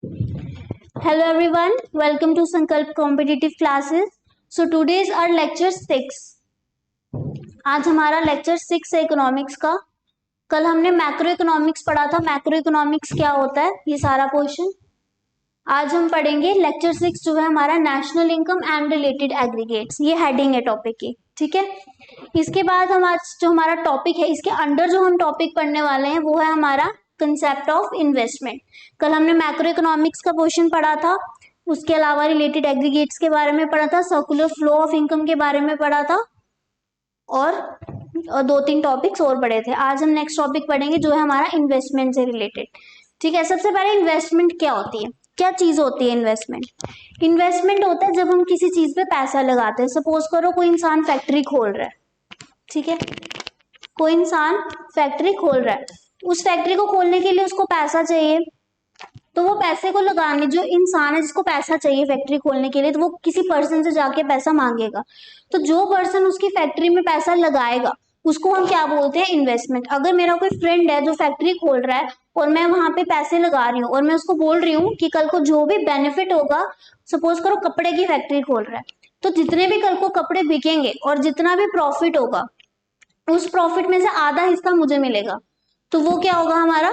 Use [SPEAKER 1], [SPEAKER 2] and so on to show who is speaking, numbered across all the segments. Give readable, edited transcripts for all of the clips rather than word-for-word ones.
[SPEAKER 1] Hello everyone, welcome to Sankalp Competitive Classes. So today is our lecture 6. आज हमारा lecture 6 है economics का. कल हमने मैक्रो इकोनॉमिक्स पढ़ा था. मैक्रो इकोनॉमिक्स क्या होता है, ये सारा क्वेश्चन आज हम पढ़ेंगे. लेक्चर 6 जो है हमारा national income and related aggregates, ये हेडिंग है टॉपिक की. ठीक है, इसके बाद हम आज जो हमारा टॉपिक है, इसके अंडर जो हम टॉपिक पढ़ने वाले हैं वो है हमारा कंसेप्ट ऑफ इन्वेस्टमेंट. कल हमने मैक्रो इकोनॉमिक्स का क्वेश्चन पढ़ा था, उसके अलावा रिलेटेड एग्रीगेट्स के बारे में पढ़ा था, सर्कुलर फ्लो ऑफ इनकम के बारे में पढ़ा था और 2-3 टॉपिक्स और पढ़े थे. आज हम नेक्स्ट टॉपिक पढ़ेंगे जो है हमारा इन्वेस्टमेंट से रिलेटेड. ठीक है, सबसे पहले इन्वेस्टमेंट क्या होती है, क्या चीज होती है इन्वेस्टमेंट. इन्वेस्टमेंट होता है जब हम किसी चीज पे पैसा लगाते हैं. सपोज करो कोई इंसान फैक्ट्री खोल रहा है. ठीक है, कोई इंसान फैक्ट्री खोल रहा है, उस फैक्ट्री को खोलने के लिए उसको पैसा चाहिए, तो वो पैसे को लगाने, जो इंसान है जिसको पैसा चाहिए फैक्ट्री खोलने के लिए, तो वो किसी पर्सन से जाके पैसा मांगेगा. तो जो पर्सन उसकी फैक्ट्री में पैसा लगाएगा उसको हम क्या बोलते हैं, इन्वेस्टमेंट. अगर मेरा कोई फ्रेंड है जो फैक्ट्री खोल रहा है और मैं वहां पे पैसे लगा रही हूँ और मैं उसको बोल रही हूँ कि कल को जो भी बेनिफिट होगा, सपोज करो कपड़े की फैक्ट्री खोल रहा है, तो जितने भी कल को कपड़े बिकेंगे और जितना भी प्रॉफिट होगा उस प्रॉफिट में से आधा हिस्सा मुझे मिलेगा. तो वो क्या होगा हमारा,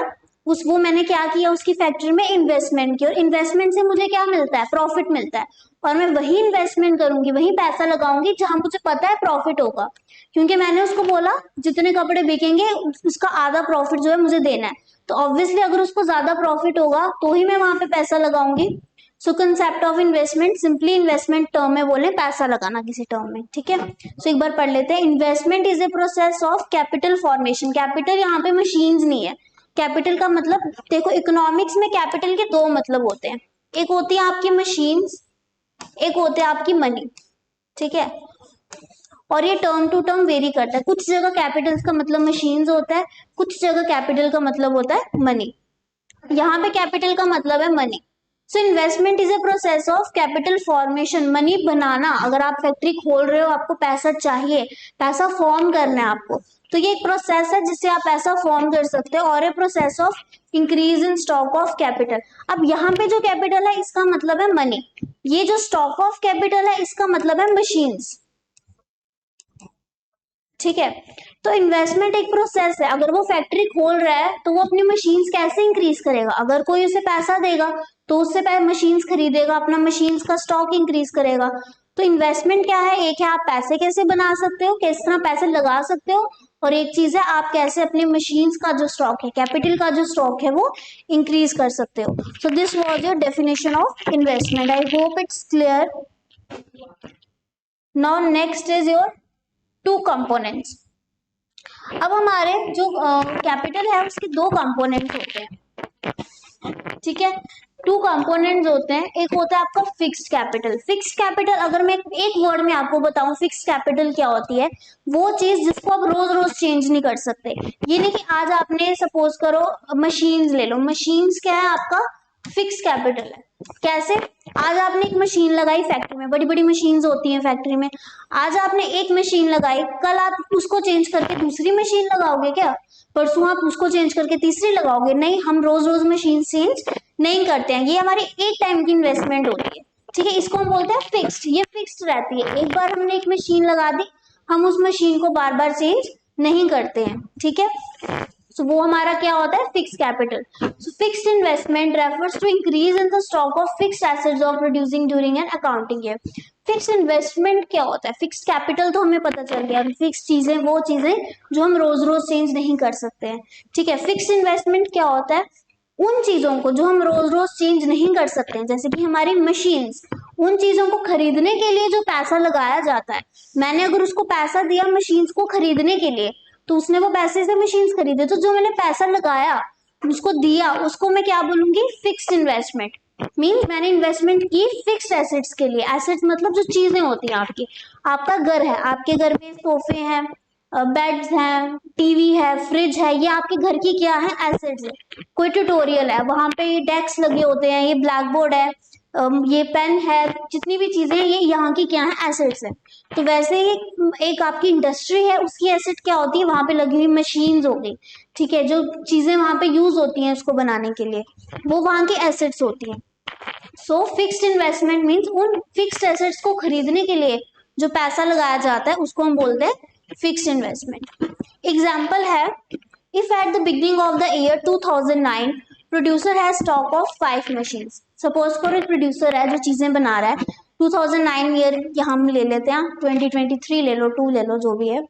[SPEAKER 1] वो मैंने क्या किया, उसकी फैक्ट्री में इन्वेस्टमेंट की, और इन्वेस्टमेंट से मुझे क्या मिलता है, प्रॉफिट मिलता है. और मैं वही इन्वेस्टमेंट करूंगी, वही पैसा लगाऊंगी जहां मुझे पता है प्रॉफिट होगा, क्योंकि मैंने उसको बोला जितने कपड़े बिकेंगे उसका आधा प्रॉफिट जो है मुझे देना है. तो ऑब्वियसली अगर उसको ज्यादा प्रॉफिट होगा तो ही मैं वहां पे पैसा लगाऊंगी. सो concept of investment, simply investment term में बोले पैसा लगाना किसी टर्म में. ठीक है, सो एक बार पढ़ लेते हैं. Investment is a process of capital formation. Capital यहाँ पे मशीन्स नहीं है. कैपिटल का मतलब देखो, इकोनॉमिक्स में कैपिटल के दो मतलब होते हैं, एक होती है आपकी मशीन्स, एक होते हैं आपकी मनी. ठीक है, और ये टर्म टू टर्म वेरी करता है. कुछ जगह कैपिटल का मतलब मशीन्स होता है, कुछ जगह कैपिटल का मतलब होता है मनी. यहाँ पे कैपिटल का मतलब है money. So investment is a process of capital formation. Money बनाना, अगर आप फैक्ट्री खोल रहे हो, आपको पैसा चाहिए, पैसा फॉर्म करना है आपको, तो ये एक प्रोसेस है जिससे आप पैसा फॉर्म कर सकते हो. और ए process of increase in stock of capital. अब यहाँ पे जो कैपिटल है इसका मतलब है मनी, ये जो स्टॉक ऑफ कैपिटल है इसका मतलब है मशीन्स. ठीक है, तो इन्वेस्टमेंट एक प्रोसेस है. अगर वो फैक्ट्री खोल रहा है तो वो अपनी मशीन्स कैसे इंक्रीज करेगा, अगर कोई उसे पैसा देगा तो उससे पहले मशीन्स खरीदेगा, अपना मशीन्स का स्टॉक इंक्रीज करेगा. तो इन्वेस्टमेंट क्या है, एक है आप पैसे कैसे बना सकते हो, किस तरह पैसे लगा सकते हो, और एक चीज है आप कैसे अपने मशीन्स का जो स्टॉक है, कैपिटल का जो स्टॉक है वो इंक्रीज कर सकते हो. So this was your definition of investment. I hope it's clear. Now next is your two components. अब हमारे जो कैपिटल है उसके दो कंपोनेंट्स होते हैं. ठीक है, टू कंपोनेंट्स होते हैं. एक होता है आपका फिक्स्ड कैपिटल. फिक्स्ड कैपिटल, अगर मैं एक वर्ड में आपको बताऊं फिक्स्ड कैपिटल क्या होती है, वो चीज जिसको आप रोज रोज चेंज नहीं कर सकते. ये नहीं कि आज आपने सपोज करो मशीन्स ले लो, मशीन्स क्या है आपका फिक्स कैपिटल है. कैसे, आज आपने एक मशीन लगाई फैक्ट्री में, बड़ी बड़ी मशीन्स होती हैं फैक्ट्री में, आज आपने एक मशीन लगाई, कल आप उसको चेंज करके दूसरी मशीन लगाओगे क्या, परसों आप उसको चेंज करके तीसरी लगाओगे, नहीं. हम रोज रोज मशीन चेंज नहीं करते हैं, ये हमारी एक टाइम की इन्वेस्टमेंट होती है. ठीक है, इसको हम बोलते हैं फिक्स्ड. ये फिक्स्ड रहती है, एक बार हमने एक मशीन लगा दी, हम उस मशीन को बार बार चेंज नहीं करते हैं. ठीक है, सो वो हमारा क्या होता है, fixed capital. So fixed investment refers to increase in the stock of fixed assets of producing during an accounting year. Fixed investment क्या होता है, फिक्स्ड कैपिटल तो हमें पता चल गया, फिक्स्ड चीजें वो चीजें जो हम रोज रोज चेंज नहीं कर सकते हैं. ठीक है, फिक्स्ड इन्वेस्टमेंट क्या होता है, उन चीजों को जो हम रोज रोज चेंज नहीं कर सकते हैं, जैसे कि हमारी मशीन्स, उन चीजों को खरीदने के लिए जो पैसा लगाया जाता है, मैंने अगर उसको पैसा दिया मशीन्स को खरीदने के लिए, तो उसने वो पैसे से मशीन्स खरीदे, तो जो मैंने पैसा लगाया उसको दिया, उसको मैं क्या बोलूंगी, फिक्स्ड इन्वेस्टमेंट. मीन्स मैंने इन्वेस्टमेंट की फिक्स्ड एसेट्स के लिए. एसेट्स मतलब जो चीजें होती हैं आपकी, आपका घर है, आपके घर में सोफे हैं, बेड्स हैं, टीवी है, फ्रिज है, ये आपके घर की क्या है, एसेट्स है. कोई ट्यूटोरियल है, वहां पे ये डेस्क लगे होते हैं, ये ब्लैक बोर्ड है, ये पेन है, जितनी भी चीजें ये यहाँ की क्या है, एसेट्स है. तो वैसे ही एक आपकी इंडस्ट्री है, उसकी एसेट क्या होती है, वहां पे लगी हुई मशीन्स हो गई. ठीक है, जो चीजें वहां पे यूज होती हैं उसको बनाने के लिए, वो वहां की एसेट्स होती हैं। सो फिक्स्ड इन्वेस्टमेंट मीन्स उन फिक्स्ड एसेट्स को खरीदने के लिए जो पैसा लगाया जाता है उसको हम बोलते हैं फिक्स्ड इन्वेस्टमेंट। एग्जाम्पल है, if at the beginning of the year 2009 producer has stock of 5 machines. Suppose for एक प्रोड्यूसर है जो चीजें बना रहा है, 2009 ईयर यहाँ हम ले लेते हैं, 2023 ले लो, 2 ले लो, जो भी है।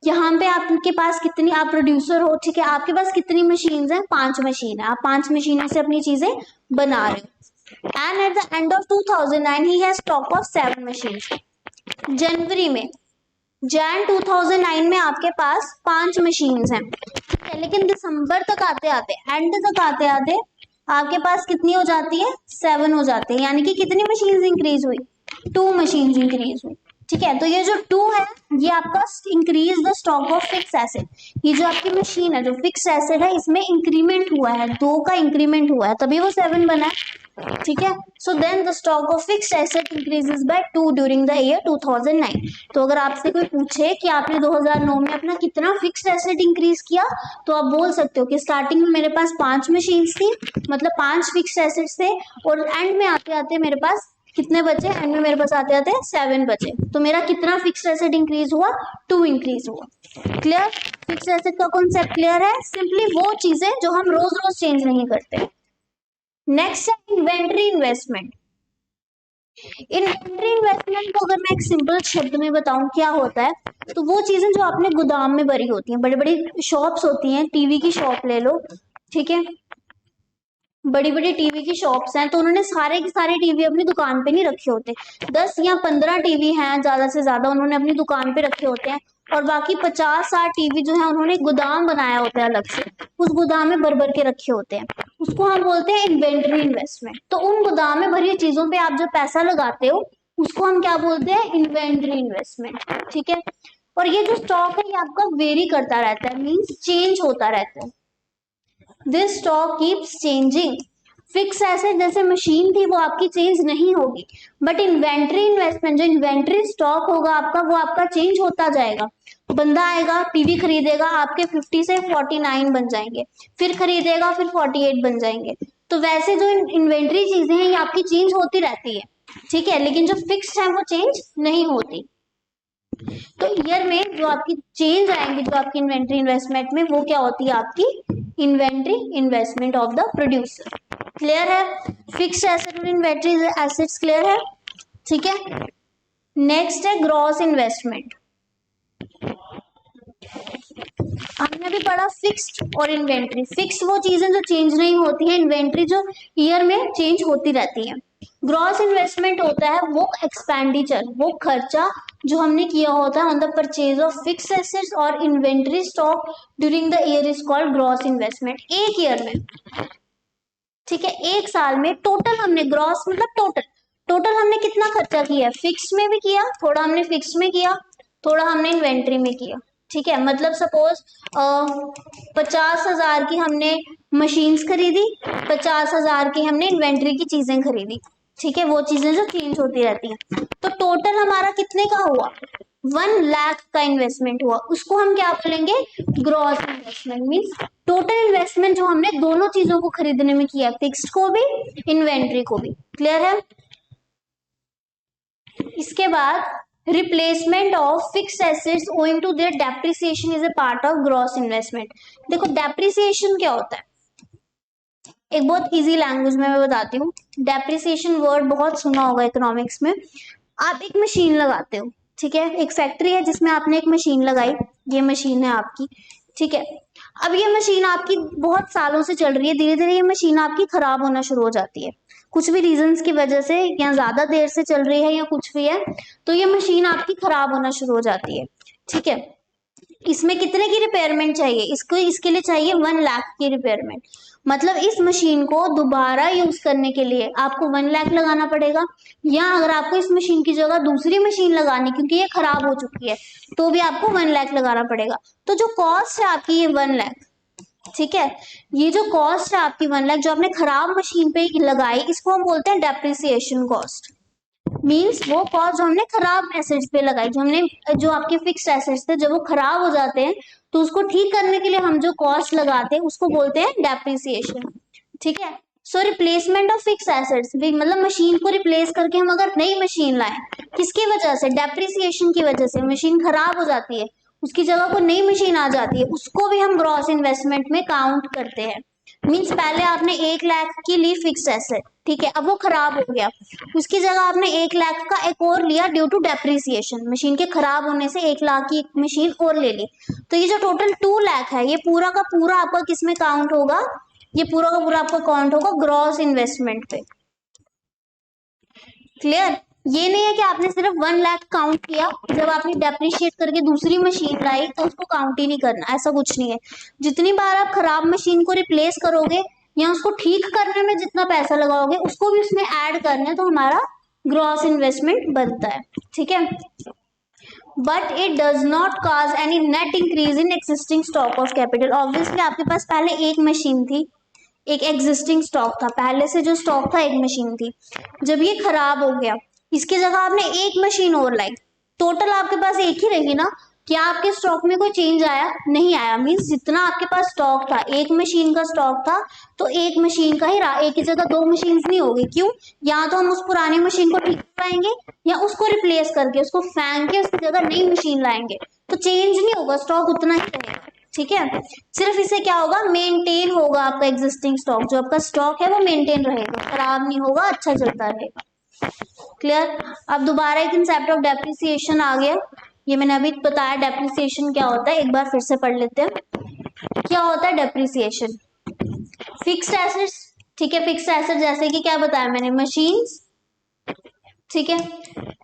[SPEAKER 1] यहाँ पे आपके पास कितनी, आप प्रोड्यूसर हो, ठीक है, आपके पास कितनी मशीन्स हैं? 5 मशीन है। आप 5 मशीनों से अपनी चीजें बना रहे हो। And at the end of 2009 he has stock of 7 machines. जनवरी में, जैन 2009 में आपके पास 5 मशीन्स हैं, ठीक है, लेकिन दिसंबर तक आते आते, एंड तक आते आते आपके पास कितनी हो जाती है? 7 हो जाती है। यानी कि कितनी मशीन्स इंक्रीज हुई? 2 मशीन्स इंक्रीज हुई, ठीक है। तो ये जो 2 है ये आपका increase the stock of fix asset. ये जो आपकी मशीन है, जो फिक्स एसेट है, इसमें इंक्रीमेंट हुआ है, 2 का इंक्रीमेंट हुआ है, तभी वो 7 बना है, ठीक है। So then the stock of fix asset increases by 2 during the year 2009। तो अगर आपसे कोई पूछे कि आपने 2009 में अपना कितना फिक्स्ड एसेट इंक्रीज किया, तो आप बोल सकते हो कि स्टार्टिंग में मेरे पास 5 मशीन्स थी, मतलब 5 फिक्स्ड एसेट्स थे, और एंड में आते आते मेरे पास कितने बचे? एंड में मेरे पास आते आते 7 बचे। तो मेरा कितना फिक्स्ड एसेट इंक्रीज हुआ? 2 इंक्रीज हुआ। क्लियर? फिक्स्ड एसेट का कॉन्सेप्ट क्लियर है? सिंपली वो चीजें जो हम रोज रोज चेंज नहीं करते। नेक्स्ट है इन्वेंट्री इन्वेस्टमेंट। इन्वेंट्री इन्वेस्टमेंट को अगर मैं एक सिंपल शब्द में बताऊं क्या होता है, तो वो चीजें जो अपने गोदाम में भरी होती हैं, बड़ी बड़ी शॉप्स होती हैं, टीवी की शॉप ले लो, ठीक है, बड़ी बड़ी टीवी की शॉप्स हैं, तो उन्होंने सारे के सारे टीवी अपनी दुकान पे नहीं रखे होते। 10 या 15 टीवी हैं ज्यादा से ज्यादा, उन्होंने अपनी दुकान पे रखे होते हैं, और बाकी 50-60 टीवी जो है उन्होंने गोदाम बनाया होता है अलग से, उस गोदाम में भर भर के रखे होते हैं। उसको हम बोलते हैं इन्वेंट्री इन्वेस्टमेंट। तो उन गोदाम में भरी चीजों पे आप जो पैसा लगाते हो उसको हम क्या बोलते हैं? इन्वेंट्री इन्वेस्टमेंट, ठीक है। और ये जो स्टॉक है ये आपका वेरी करता रहता है, मीन्स चेंज होता रहता है। This stock keeps changing. Fix asset जैसे मशीन थी वो आपकी चेंज नहीं होगी, बट इन्वेंट्री इन्वेस्टमेंट, जो इन्वेंट्री स्टॉक होगा आपका, वो आपका चेंज होता जाएगा। बंदा आएगा, टीवी खरीदेगा, आपके 50 से 49 बन जाएंगे, फिर खरीदेगा, फिर 48 बन जाएंगे। तो वैसे जो इन्वेंट्री चीजें हैं ये आपकी चेंज होती रहती है, ठीक है, लेकिन जो फिक्स्ड है वो चेंज नहीं होती। तो ईयर में जो आपकी चेंज आएंगी जो आपकी इन्वेंट्री इन्वेस्टमेंट में, वो क्या होती है? आपकी inventory investment of the producer. Clear है? फिक्स्ड एसेट और इन्वेंट्री एसेट्स क्लियर है, ठीक है। नेक्स्ट है ग्रॉस इन्वेस्टमेंट। हमने अभी पढ़ा फिक्स्ड और इन्वेंट्री। फिक्स्ड वो चीजें जो चेंज नहीं होती है, इन्वेंट्री जो ईयर में चेंज होती रहती है। ग्रॉस इन्वेस्टमेंट होता है वो एक्सपेंडिचर, वो खर्चा जो हमने किया होता है on the purchase of fixed assets और inventory stock during the year is called gross investment. एक ईयर में, ठीक है, एक साल में टोटल हमने, ग्रॉस मतलब टोटल, टोटल हमने कितना खर्चा किया? फिक्स्ड में भी किया, थोड़ा हमने फिक्स्ड में किया, थोड़ा हमने इन्वेंट्री में किया, ठीक है। मतलब सपोज 50,000 की हमने मशीन्स खरीदी, 50,000 की हमने इन्वेंट्री की चीजें खरीदी, ठीक है, वो चीजें जो चेंज होती रहती हैं। तो टोटल हमारा कितने का हुआ? 1 लाख का इन्वेस्टमेंट हुआ। उसको हम क्या बोलेंगे? Gross investment. Means total investment जो हमने दोनों चीजों को खरीदने में किया, फिक्स्ड को भी, इन्वेंट्री को भी। क्लियर है? इसके बाद replacement of fixed assets owing to their depreciation is a part of gross investment. देखो डेप्रिसिएशन क्या होता है, एक बहुत इजी लैंग्वेज में मैं बताती हूँ। डेप्रिसिएशन वर्ड बहुत सुना होगा इकोनॉमिक्स में। आप एक मशीन लगाते हो, ठीक है, एक फैक्ट्री है जिसमें आपने एक मशीन लगाई, ये मशीन है आपकी, ठीक है। अब ये मशीन आपकी बहुत सालों से चल रही है, धीरे धीरे ये मशीन आपकी खराब होना शुरू हो जाती है, कुछ भी रीजंस की वजह से, या ज्यादा देर से चल रही है या कुछ भी है, तो ये मशीन आपकी खराब होना शुरू हो जाती है, ठीक है। इसमें कितने की रिपेयरमेंट चाहिए? इसको, इसके लिए चाहिए 1 लाख की रिपेयरमेंट। मतलब इस मशीन को दोबारा यूज करने के लिए आपको 1 लाख लगाना पड़ेगा, या अगर आपको इस मशीन की जगह दूसरी मशीन लगानी, क्योंकि ये खराब हो चुकी है, तो भी आपको 1 लाख लगाना पड़ेगा। तो जो कॉस्ट है आपकी ये 1 लाख, ठीक है, ये जो कॉस्ट है आपकी 1 लाख जो आपने खराब मशीन पे लगाई, इसको हम बोलते हैं डेप्रिसिएशन कॉस्ट। मीन्स वो कॉस्ट जो हमने खराब एसेट्स पे लगाई, जो हमने, जो आपके फिक्स्ड एसेट्स थे, जब वो खराब हो जाते हैं तो उसको ठीक करने के लिए हम जो कॉस्ट लगाते हैं उसको बोलते हैं डेप्रिसिएशन, ठीक है। सो रिप्लेसमेंट ऑफ फिक्स एसेट्स, मतलब मशीन को रिप्लेस करके हम अगर नई मशीन लाएं, किसकी वजह से, डेप्रिसिएशन की वजह से, मशीन खराब हो जाती है, उसकी जगह को नई मशीन आ जाती है, उसको भी हम ग्रॉस इन्वेस्टमेंट में काउंट करते हैं। मींस पहले आपने 1 लाख की ली फिक्स एसेट, ठीक है, अब वो खराब हो गया, उसकी जगह आपने 1 लाख का एक और लिया ड्यू टू डेप्रिसिएशन, मशीन के खराब होने से 1 लाख की एक मशीन और ले ली, तो ये जो टोटल 2 लाख है, ये पूरा का पूरा आपका किस में काउंट होगा, ये पूरा का पूरा आपका काउंट होगा ग्रॉस इन्वेस्टमेंट पे। क्लियर? ये नहीं है कि आपने सिर्फ 1 लाख काउंट किया, जब आपने डेप्रिशिएट करके दूसरी मशीन लाई तो उसको काउंट ही नहीं करना, ऐसा कुछ नहीं है। जितनी बार आप खराब मशीन को रिप्लेस करोगे या उसको ठीक करने में जितना पैसा लगाओगे उसको भी उसमें ऐड करना है, तो हमारा ग्रॉस इन्वेस्टमेंट बनता है। ठीक है, but it does not cause any net increase in existing stock of capital. Obviously आपके पास पहले एक मशीन थी, एक एग्जिस्टिंग स्टॉक था, पहले से जो स्टॉक था एक मशीन थी, जब ये खराब हो गया इसकी जगह आपने एक मशीन और लाई, टोटल आपके पास एक ही रहेगी ना, क्या आपके स्टॉक में कोई चेंज आया? नहीं आया। मीन्स जितना आपके पास स्टॉक था, एक मशीन का स्टॉक था, तो एक मशीन का ही रहा, एक ही जगह दो मशीन नहीं होगी। क्यों? या तो हम उस पुरानी मशीन को ठीक कराएंगे या उसको रिप्लेस करके उसको फेंक के उसकी जगह नई मशीन लाएंगे, तो चेंज नहीं होगा, स्टॉक उतना ही रहेगा। ठीक है, सिर्फ इसे क्या होगा, मेंटेन होगा आपका एग्जिस्टिंग स्टॉक, जो आपका स्टॉक है वो मेंटेन रहेगा, खराब नहीं होगा, अच्छा चलता रहेगा। क्लियर? अब दोबारा एक कंसेप्ट ऑफ डेप्रिसिएशन आ गया, ये मैंने अभी बताया डेप्रिसिएशन क्या होता है, एक बार फिर से पढ़ लेते हैं। क्या होता है डेप्रिसिएशन? फिक्स्ड एसेट्स, ठीक है, फिक्स्ड एसेट जैसे कि क्या बताया मैंने, मशीन्स, ठीक है,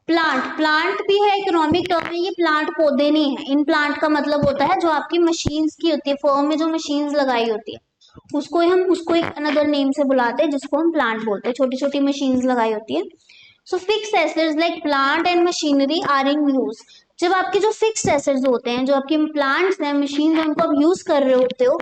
[SPEAKER 1] प्लांट भी है इकोनॉमिक टर्म में, ये प्लांट पौधे नहीं है, इन प्लांट का मतलब होता है जो आपकी मशीन्स की होती है, फर्म में जो मशीन्स लगाई होती है उसको एक अनदर नेम से बुलाते हैं, जिसको हम प्लांट बोलते हैं, छोटी छोटी मशीन्स लगाई होती है। So fixed assets like plant and machinery are in use. जब आपके जो फिक्स्ड एसेट्स होते हैं, जो आपके प्लांट्स हैं, मशीन उनको आप यूज कर रहे होते हो,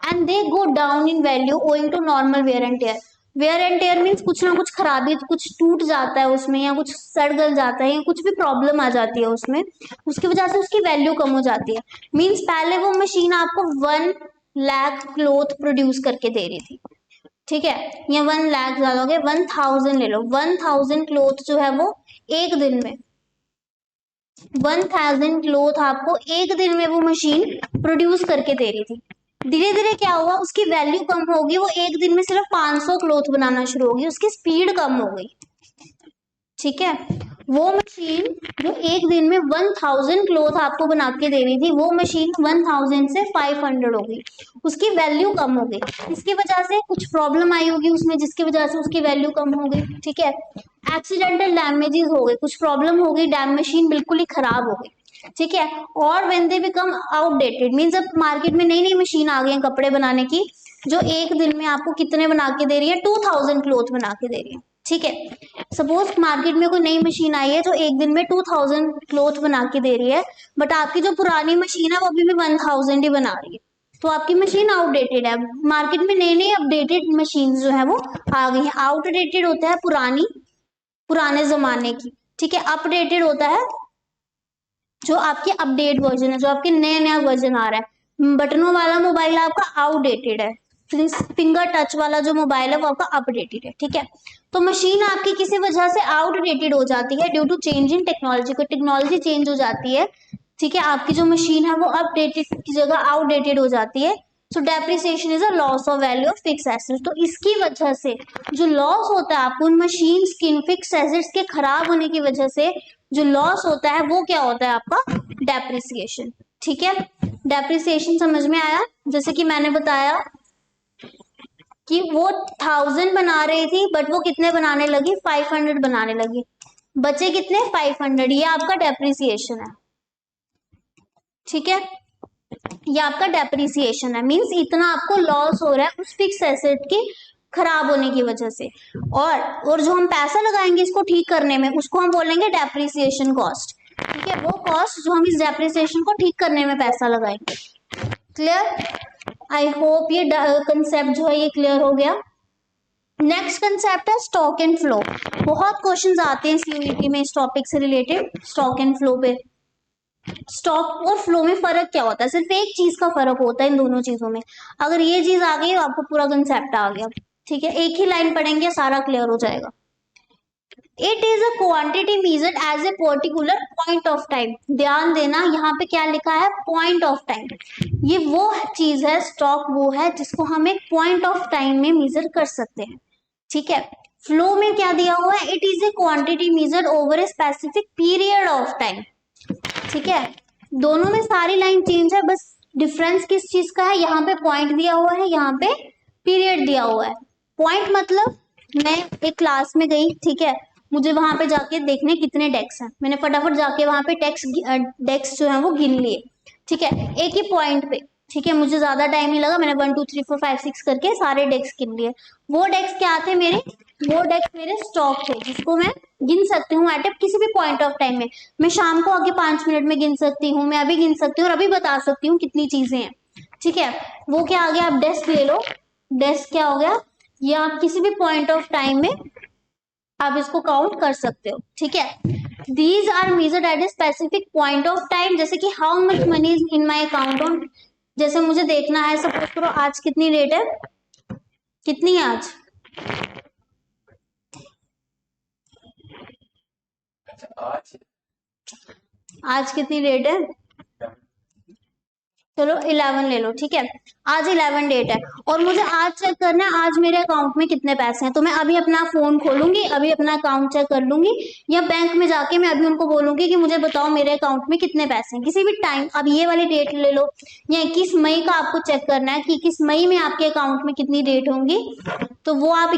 [SPEAKER 1] and they go down in value owing to normal wear and tear. Wear and tear means कुछ ना कुछ खराबी, कुछ टूट जाता है उसमें, या कुछ सड़ गल जाता है, या कुछ भी प्रॉब्लम आ जाती है उसमें, उसकी वजह से उसकी वैल्यू कम हो जाती है। मीन्स पहले वो मशीन आपको 1 लाख क्लोथ प्रोड्यूस करके दे रही थी, ठीक है, या 1 लाख ज्यादा हो गया, 1000 ले लो, 1000 क्लोथ जो है वो एक दिन में, 1000 क्लोथ आपको एक दिन में वो मशीन प्रोड्यूस करके दे रही थी। धीरे धीरे क्या हुआ, उसकी वैल्यू कम होगी, वो एक दिन में सिर्फ 500 क्लोथ बनाना शुरू होगी, उसकी स्पीड कम हो गई। ठीक है, वो मशीन जो एक दिन में 1000 क्लोथ आपको बना के दे रही थी, वो मशीन 1000 से 500 हो गई, उसकी वैल्यू कम हो गई, इसकी वजह से कुछ प्रॉब्लम आई होगी उसमें, जिसकी वजह से उसकी वैल्यू कम हो गई। ठीक है, एक्सीडेंटल डैमेजेस हो गए, कुछ प्रॉब्लम हो गई, डैम मशीन बिल्कुल ही खराब हो गई। ठीक है, और when they become outdated means अब मार्केट में नई नई मशीन आ गई है कपड़े बनाने की, जो एक दिन में आपको कितने बना के दे रही है, 2000 क्लोथ बना के दे रही है। ठीक है, सपोज मार्केट में कोई नई मशीन आई है जो एक दिन में 2000 क्लोथ बना के दे रही है, बट आपकी जो पुरानी मशीन है वो अभी भी 1000 ही बना रही है, तो आपकी मशीन आउटडेटेड है। मार्केट में नई नई अपडेटेड मशीन जो है वो आ गई है। आउटडेटेड होता है पुरानी, पुराने जमाने की, ठीक है, अपडेटेड होता है जो आपके अपडेट वर्जन है, जो आपके नया नया वर्जन आ रहा है। बटनों वाला मोबाइल आपका आउटडेटेड है, फिंगर टच वाला जो मोबाइल है वो आपका अपडेटेड है। ठीक है, तो मशीन आपकी किसी वजह से आउटडेटेड हो जाती है due to change in technology, को टेक्नोलॉजी चेंज हो जाती है। ठीक है, आपकी जो मशीन है वो अपडेटेड की जगह आउटडेटेड हो जाती है। सो depreciation is a loss of value of fix assets. तो इसकी वजह से जो लॉस होता है आपको उन मशीन की, फिक्स एसेट्स के खराब होने की वजह से जो लॉस होता है वो क्या होता है आपका, डेप्रिसिएशन। ठीक है, डेप्रिसिएशन समझ में आया? जैसे कि मैंने बताया कि वो 1000 बना रही थी, बट वो कितने बनाने लगी, 500 बनाने लगी, बचे कितने, 500, ये आपका डेप्रिसिएशन है। ठीक है, ये आपका डेप्रिसिएशन है, मींस इतना आपको लॉस हो रहा है उस फिक्स एसेट की खराब होने की वजह से, और जो हम पैसा लगाएंगे इसको ठीक करने में उसको हम बोलेंगे डेप्रिसिएशन कॉस्ट। ठीक है, वो कॉस्ट जो हम इस डेप्रिसिएशन को ठीक करने में पैसा लगाएंगे। क्लियर? आई होप ये कंसेप्ट जो है ये क्लियर हो गया। नेक्स्ट कंसेप्ट है स्टॉक एंड फ्लो। बहुत क्वेश्चंस आते हैं सीयूईटी में इस टॉपिक से रिलेटेड, स्टॉक एंड फ्लो पे। स्टॉक और फ्लो में फर्क क्या होता है? सिर्फ एक चीज का फर्क होता है इन दोनों चीजों में, अगर ये चीज आ गई तो आपको पूरा कंसेप्ट आ गया। ठीक है, एक ही लाइन पढ़ेंगे सारा क्लियर हो जाएगा। It is a quantity measured as a particular point of time. ध्यान देना यहाँ पे क्या लिखा है, पॉइंट ऑफ टाइम। ये वो चीज है, स्टॉक वो है जिसको हम एक पॉइंट ऑफ टाइम में मेजर कर सकते हैं। ठीक है, फ्लो में क्या दिया हुआ है, it is a quantity measured over a specific period of time. ठीक है, दोनों में सारी लाइन चेंज है, बस डिफरेंस किस चीज का है, यहाँ पे पॉइंट दिया हुआ है, यहाँ पे पीरियड दिया हुआ है। पॉइंट मतलब मैं एक क्लास में गई, ठीक है, मुझे वहां पे जाके देखने कितने डेस्क हैं, मैंने फटाफट जाके वहां पे डेस्क जो है वो गिन लिए। ठीक है, एक ही पॉइंट पे। ठीक है, मुझे ज्यादा टाइम नहीं लगा, मैंने 1 2 3 4 5 6 करके सारे डेस्क गिन लिए। वो डेस्क क्या थे मेरे, वो डेस्क मेरे स्टॉक थे जिसको मैं गिन सकती हूँ एट किसी भी पॉइंट ऑफ टाइम में। मैं शाम को आके 5 मिनट में गिन सकती हूँ, मैं अभी गिन सकती हूँ और अभी बता सकती हूँ कितनी चीजें हैं। ठीक है, वो क्या आ गया, आप डेस्क ले लो। डेस्क क्या हो गया, ये आप किसी भी पॉइंट ऑफ टाइम में आप इसको काउंट कर सकते हो। ठीक है, these are measured at a specific point of time, जैसे कि how much money is in my account on, जैसे मुझे देखना है, सपोज करो आज कितनी रेट है, कितनी है आज, आज कितनी रेट है, चलो 11 ले लो। ठीक है, आज 11 डेट है और मुझे आज चेक करना है आज मेरे अकाउंट में कितने पैसे हैं। तो मैं अभी अपना फोन खोलूंगी, अभी अपना अकाउंट चेक कर लूंगी, या बैंक में जाके मैं अभी उनको बोलूंगी कि मुझे बताओ मेरे अकाउंट में कितने पैसे हैं, किसी भी टाइम। अब ये वाली डेट ले लो, या 21 मई का आपको चेक करना है कि 21 मई में आपके अकाउंट में कितनी डेट होंगी, तो वो आप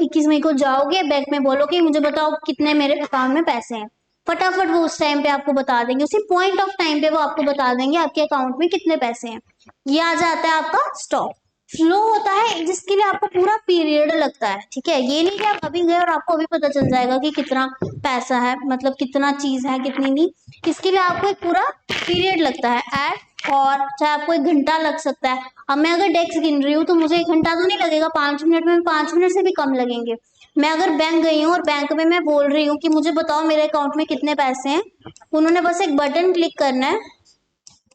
[SPEAKER 1] 21 मई को जाओगे बैंक में, बोलोगे मुझे बताओ कितने मेरे अकाउंट में पैसे हैं, फटाफट वो उस टाइम पे आपको बता देंगे, उसी पॉइंट ऑफ टाइम पे वो आपको बता देंगे आपके अकाउंट में कितने पैसे हैं। ये आ जाता है आपका स्टॉक। फ्लो होता है जिसके लिए आपको पूरा पीरियड लगता है। ठीक है, ये नहीं कि आप अभी गए और आपको अभी पता चल जाएगा कि कितना पैसा है, मतलब कितना चीज है कितनी नहीं, इसके लिए आपको एक पूरा पीरियड लगता है एट, और चाहे आपको 1 घंटा लग सकता है। अब मैं अगर डेस्क गिन रही हूँ तो मुझे 1 घंटा तो नहीं लगेगा, 5 मिनट में, 5 मिनट से भी कम लगेंगे। मैं अगर बैंक गई हूँ और बैंक में मैं बोल रही हूँ कि मुझे बताओ मेरे अकाउंट में कितने पैसे हैं, उन्होंने बस एक बटन क्लिक करना है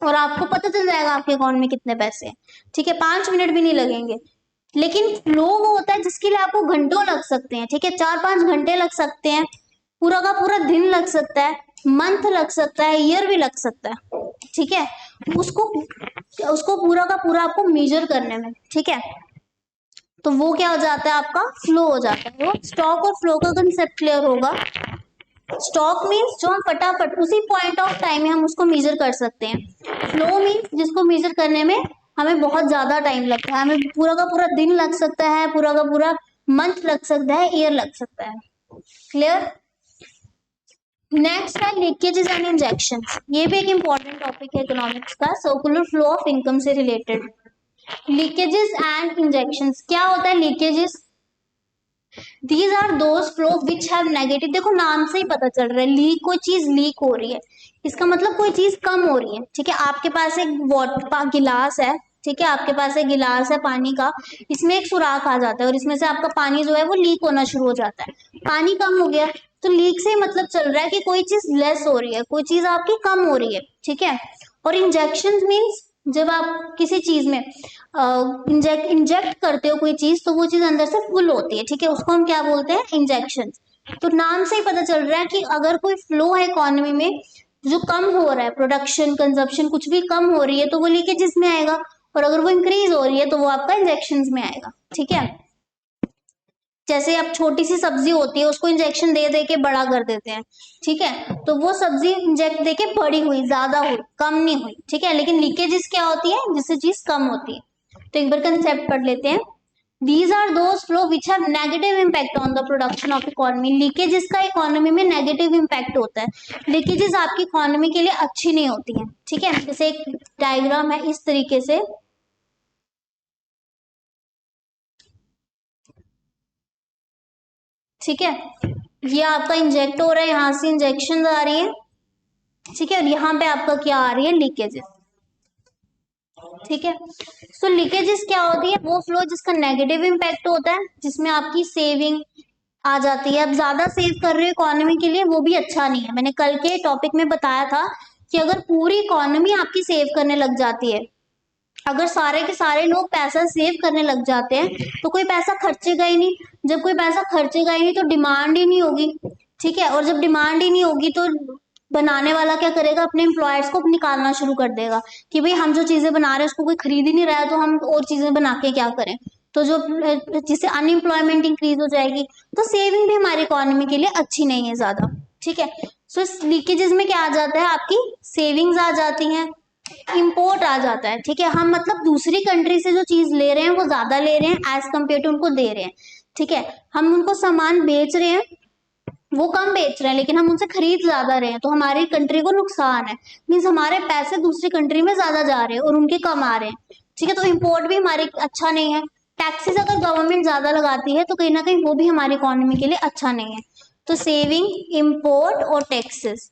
[SPEAKER 1] और आपको पता चल जाएगा आपके अकाउंट में कितने पैसे हैं। ठीक है, 5 मिनट भी नहीं लगेंगे। लेकिन फ्लो वो होता है जिसके लिए आपको घंटों लग सकते हैं। ठीक है, 4 5 घंटे लग सकते हैं, पूरा का पूरा दिन लग सकता है, मंथ लग सकता है, ईयर भी लग सकता है। ठीक है, उसको उसको पूरा का पूरा आपको मेजर करने में। ठीक है, तो वो क्या हो जाता है, आपका फ्लो हो जाता है। वो स्टॉक और फ्लो का कंसेप्ट क्लियर होगा। स्टॉक मीन्स जो हम फटाफट उसी पॉइंट ऑफ टाइम में हम उसको मेजर कर सकते हैं। फ्लो मीन्स जिसको मेजर करने में हमें बहुत ज्यादा टाइम लगता है, हमें पूरा का पूरा दिन लग सकता है, पूरा का पूरा मंथ लग सकता है, ईयर लग सकता है। क्लियर। नेक्स्ट है लीकेजेस एंड इंजेक्शन। ये भी एक इंपॉर्टेंट टॉपिक है इकोनॉमिक्स का, सर्कुलर फ्लो ऑफ इनकम से रिलेटेड। लीकेजेस एंड इंजेक्शंस क्या होता है, leakages these are those flow which have negative, देखो नाम से ही पता चल रहा है, लीक, कोई चीज लीक हो रही है, इसका मतलब कोई चीज कम हो रही है। ठीक है, आपके पास एक वाटर गिलास है, ठीक है, आपके पास एक गिलास है पानी का, इसमें एक सुराख आ जाता है और इसमें से आपका पानी जो है वो लीक होना शुरू हो जाता है, पानी कम हो गया, तो लीक से मतलब चल रहा है कि कोई चीज लेस हो रही है, कोई चीज आपकी कम हो रही है। ठीक है, और इंजेक्शन मीन्स जब आप किसी चीज में इंजेक्ट करते हो कोई चीज, तो वो चीज अंदर से फुल होती है। ठीक है, उसको हम क्या बोलते हैं, इंजेक्शन। तो नाम से ही पता चल रहा है कि अगर कोई फ्लो है इकोनॉमी में जो कम हो रहा है, प्रोडक्शन कंजप्शन कुछ भी कम हो रही है, तो वो लीकेजेस में आएगा, और अगर वो इंक्रीज हो रही है तो वो आपका इंजेक्शन में आएगा। ठीक है, जैसे अब छोटी सी सब्जी होती है, उसको इंजेक्शन दे दे के बड़ा कर देते हैं। ठीक है, तो वो सब्जी इंजेक्ट दे के बड़ी हुई, ज्यादा हुई, कम नहीं हुई। ठीक है, लेकिन लीकेजेस क्या होती है, जिससे चीज कम होती है। तो एक बार कंसेप्ट पढ़ लेते हैं। These are those flow which have negative impact on the production of economy. Leakages का इकोनॉमी में नेगेटिव इम्पैक्ट होता है, लीकेजेस आपकी इकोनॉमी के लिए अच्छी नहीं होती है। ठीक है, जैसे एक डायग्राम है इस तरीके से, ठीक है, ये आपका इंजेक्ट हो रहा है, यहाँ से इंजेक्शन आ रही है। ठीक है, और यहाँ पे आपका क्या आ रही है, लीकेजेस। ठीक है, सो लीकेजेस क्या होती है, वो फ्लो जिसका नेगेटिव इम्पैक्ट होता है, जिसमें आपकी सेविंग आ जाती है। अब ज्यादा सेव कर रहे हो इकोनॉमी के लिए, वो भी अच्छा नहीं है। मैंने कल के टॉपिक में बताया था कि अगर पूरी इकोनॉमी आपकी सेव करने लग जाती है अगर सारे के सारे लोग पैसा सेव करने लग जाते हैं तो कोई पैसा खर्चेगा ही नहीं। जब कोई पैसा खर्चेगा ही नहीं तो डिमांड ही नहीं होगी, ठीक है। और जब डिमांड ही नहीं होगी तो बनाने वाला क्या करेगा, अपने एम्प्लॉयर्स को निकालना शुरू कर देगा कि भाई हम जो चीजें बना रहे हैं उसको कोई खरीद ही नहीं रहा है, तो हम और चीजें बना के क्या करें। तो जो जिससे अनएम्प्लॉयमेंट इंक्रीज हो जाएगी, तो सेविंग भी हमारी इकोनॉमी के लिए अच्छी नहीं है ज्यादा, ठीक है। सो इस लीकेजेस में क्या आ जाता है, आपकी सेविंग्स आ जाती हैं, इम्पोर्ट आ जाता है, ठीक है। हम मतलब दूसरी कंट्री से जो चीज ले रहे हैं वो ज्यादा ले रहे हैं एज कम्पेयर टू उनको दे रहे हैं, ठीक है। हम उनको सामान बेच रहे हैं, वो कम बेच रहे हैं, लेकिन हम उनसे खरीद ज्यादा रहे हैं, तो हमारी कंट्री को नुकसान है। मीन्स हमारे पैसे दूसरी कंट्री में ज्यादा जा रहे हैं और उनके कम आ रहे हैं, ठीक है। तो इम्पोर्ट भी हमारे अच्छा नहीं है। टैक्सेस अगर गवर्नमेंट ज्यादा लगाती है तो कहीं ना कहीं वो भी हमारी इकोनॉमी के लिए अच्छा नहीं है। तो सेविंग, इम्पोर्ट और टैक्सेस,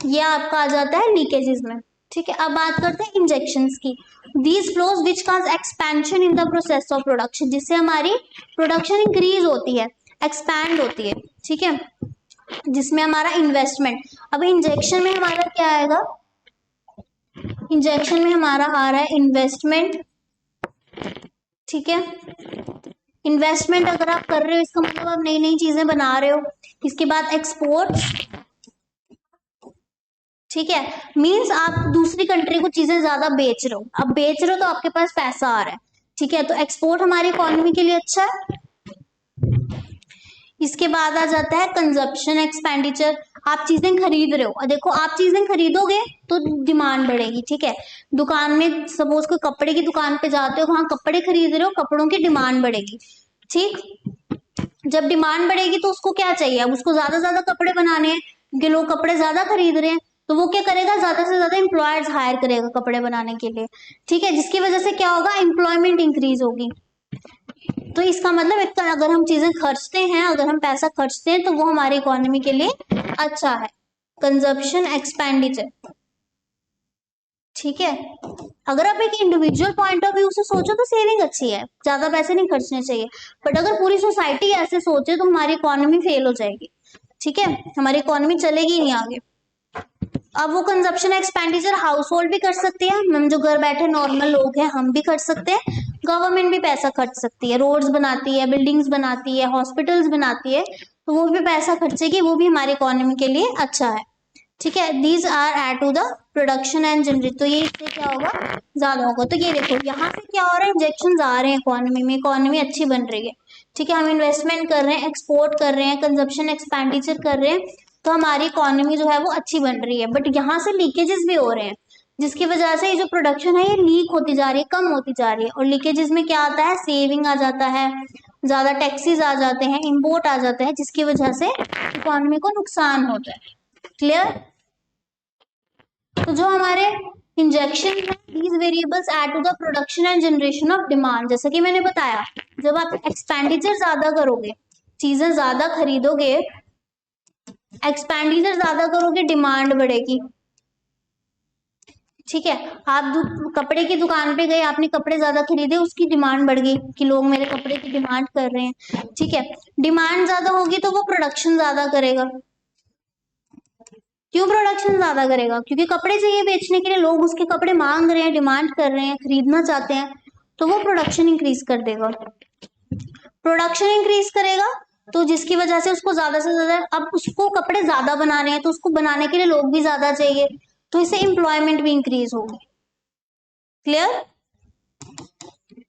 [SPEAKER 1] ये आपका आ जाता है लीकेजेस में, ठीक है। अब बात करते हैं इंजेक्शंस की। These flows which cause expansion in the process of production, जिससे हमारी प्रोडक्शन इंक्रीज होती है, एक्सपैंड होती है, ठीक है, जिसमें हमारा इन्वेस्टमेंट। अब इंजेक्शन में हमारा क्या आएगा, इंजेक्शन में हमारा आ रहा है इन्वेस्टमेंट, ठीक है। इन्वेस्टमेंट अगर आप कर रहे हो इसका मतलब आप नई नई चीजें बना रहे हो। इसके बाद एक्सपोर्ट, ठीक है, मींस आप दूसरी कंट्री को चीजें ज्यादा बेच रहे हो। अब बेच रहे हो तो आपके पास पैसा आ रहा है, ठीक है। तो एक्सपोर्ट हमारी इकोनॉमी के लिए अच्छा है। इसके बाद आ जाता है कंजप्शन एक्सपेंडिचर। आप चीजें खरीद रहे हो और देखो आप चीजें खरीदोगे तो डिमांड बढ़ेगी, ठीक है। दुकान में सपोज कोई कपड़े की दुकान पे जाते हो, वहां कपड़े खरीद रहे हो, कपड़ों की डिमांड बढ़ेगी, ठीक। जब डिमांड बढ़ेगी तो उसको क्या चाहिए, अब उसको ज्यादा ज्यादा कपड़े बनाने हैं क्योंकि लोग कपड़े ज्यादा खरीद रहे हैं, तो वो क्या करेगा, ज्यादा से ज्यादा एम्प्लॉयर्स हायर करेगा कपड़े बनाने के लिए, ठीक है। जिसकी वजह से क्या होगा, एम्प्लॉयमेंट इंक्रीज होगी। तो इसका मतलब इतना अगर हम चीजें खर्चते हैं, अगर हम पैसा खर्चते हैं तो वो हमारी इकोनॉमी के लिए अच्छा है। कंजप्शन एक्सपेंडिचर, ठीक है। अगर आप एक इंडिविजुअल पॉइंट ऑफ व्यू से सोचो तो सेविंग अच्छी है, ज्यादा पैसे नहीं खर्चने चाहिए। बट अगर पूरी सोसाइटी ऐसे सोचे तो हमारी इकोनॉमी फेल हो जाएगी, ठीक है, हमारी इकोनॉमी चलेगी नहीं आगे। अब वो कंजप्शन एक्सपेंडिचर हाउस होल्ड भी कर सकती है, हम जो घर बैठे नॉर्मल लोग हैं हम भी कर सकते हैं, गवर्नमेंट भी पैसा खर्च सकती है, रोड्स बनाती है, बिल्डिंग्स बनाती है, हॉस्पिटल्स बनाती है, तो वो भी पैसा खर्चेगी, वो भी हमारी इकोनॉमी के लिए अच्छा है, ठीक है। These are add to the production and generate, तो ये इससे क्या होगा, ज्यादा होगा। तो ये देखो यहाँ से क्या हो रहा है, इंजेक्शन आ रहे हैं इकोनॉमी में, इकोनॉमी अच्छी बन रही है, ठीक है। हम इन्वेस्टमेंट कर रहे हैं, एक्सपोर्ट कर रहे हैं, कंजप्शन एक्सपेंडिचर कर रहे हैं, तो हमारी इकोनॉमी जो है वो अच्छी बन रही है। बट यहाँ से लीकेजेस भी हो रहे हैं, जिसकी वजह से ये जो प्रोडक्शन है ये लीक होती जा रही है, कम होती जा रही है। और लीकेजेस में क्या आता है, सेविंग आ जाता है, ज्यादा टैक्सेस आ जाते हैं, इम्पोर्ट आ जाता है, जिसकी वजह से इकोनॉमी को नुकसान होता है। क्लियर। तो जो हमारे इंजेक्शन है, these variables add to the production and generation of demand. जैसे कि मैंने बताया, जब आप एक्सपेंडिचर ज्यादा करोगे, चीजें ज्यादा खरीदोगे, एक्सपेंडिचर ज्यादा करोगे, डिमांड बढ़ेगी, ठीक है। आप कपड़े की दुकान पे गए, आपने कपड़े ज्यादा खरीदे, उसकी डिमांड बढ़ गई कि लोग मेरे कपड़े की डिमांड कर रहे हैं, ठीक है। डिमांड ज्यादा होगी तो वो प्रोडक्शन ज्यादा करेगा। क्यों प्रोडक्शन ज्यादा करेगा, क्योंकि कपड़े चाहिए बेचने के लिए, लोग उसके कपड़े मांग रहे हैं, डिमांड कर रहे हैं, खरीदना चाहते हैं, तो वो प्रोडक्शन इंक्रीज कर देगा। प्रोडक्शन इंक्रीज करेगा तो जिसकी वजह से उसको ज्यादा से ज्यादा, अब उसको कपड़े ज्यादा बनाने हैं तो उसको बनाने के लिए लोग भी ज्यादा चाहिए, तो इससे एम्प्लॉयमेंट भी इंक्रीज होगी। क्लियर,